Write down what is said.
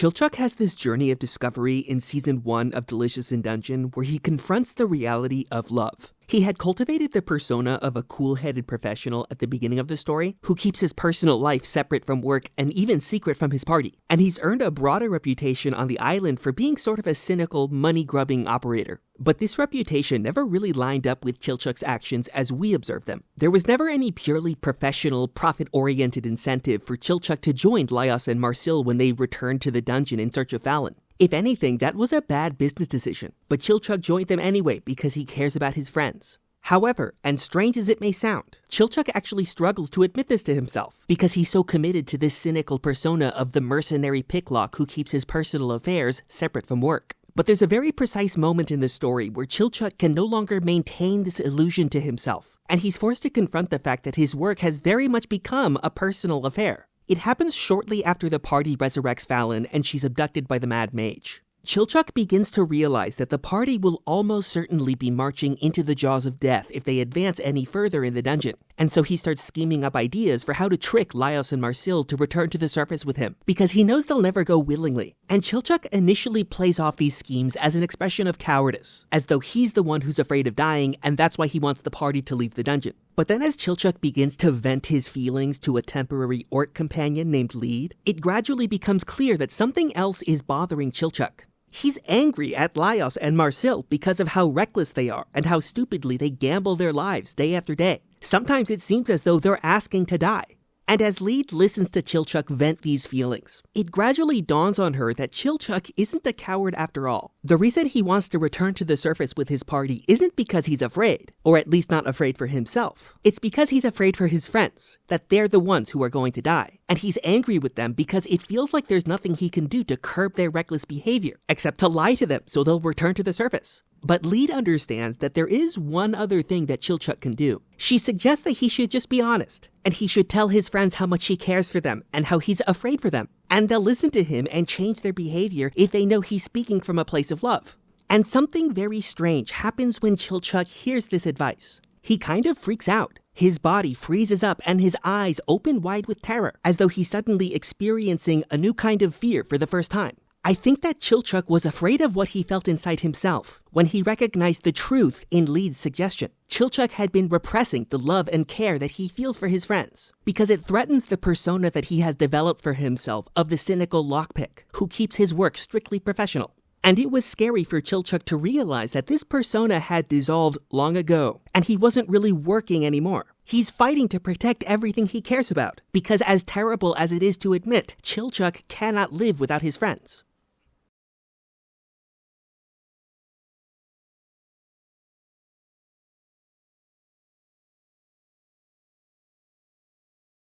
Chilchuck has this journey of discovery in Season 1 of Delicious in Dungeon where he confronts the reality of love. He had cultivated the persona of a cool-headed professional at the beginning of the story who keeps his personal life separate from work and even secret from his party, and he's earned a broader reputation on the island for being sort of a cynical, money-grubbing operator. But this reputation never really lined up with Chilchuck's actions as we observe them. There was never any purely professional, profit-oriented incentive for Chilchuck to join Laios and Marcille when they returned to the dungeon in search of Falin. If anything, that was a bad business decision, but Chilchuck joined them anyway because he cares about his friends. However, and strange as it may sound, Chilchuck actually struggles to admit this to himself because he's so committed to this cynical persona of the mercenary picklock who keeps his personal affairs separate from work. But there's a very precise moment in the story where Chilchuck can no longer maintain this illusion to himself, and he's forced to confront the fact that his work has very much become a personal affair. It happens shortly after the party resurrects Falin and she's abducted by the Mad Mage. Chilchuck begins to realize that the party will almost certainly be marching into the jaws of death if they advance any further in the dungeon, and so he starts scheming up ideas for how to trick Laios and Marcille to return to the surface with him, because he knows they'll never go willingly. And Chilchuck initially plays off these schemes as an expression of cowardice, as though he's the one who's afraid of dying and that's why he wants the party to leave the dungeon. But then as Chilchuck begins to vent his feelings to a temporary orc companion named Lead, it gradually becomes clear that something else is bothering Chilchuck. He's angry at Laios and Marcille because of how reckless they are and how stupidly they gamble their lives day after day. Sometimes it seems as though they're asking to die. And as Lead listens to Chilchuck vent these feelings, it gradually dawns on her that Chilchuck isn't a coward after all. The reason he wants to return to the surface with his party isn't because he's afraid, or at least not afraid for himself. It's because he's afraid for his friends, that they're the ones who are going to die. And he's angry with them because it feels like there's nothing he can do to curb their reckless behavior, except to lie to them so they'll return to the surface. But Lead understands that there is one other thing that Chilchuck can do. She suggests that he should just be honest, and he should tell his friends how much he cares for them and how he's afraid for them. And they'll listen to him and change their behavior if they know he's speaking from a place of love. And something very strange happens when Chilchuck hears this advice. He kind of freaks out. His body freezes up and his eyes open wide with terror, as though he's suddenly experiencing a new kind of fear for the first time. I think that Chilchuck was afraid of what he felt inside himself when he recognized the truth in Lead's suggestion. Chilchuck had been repressing the love and care that he feels for his friends because it threatens the persona that he has developed for himself of the cynical lockpick who keeps his work strictly professional. And it was scary for Chilchuck to realize that this persona had dissolved long ago, and he wasn't really working anymore. He's fighting to protect everything he cares about, because as terrible as it is to admit, Chilchuck cannot live without his friends.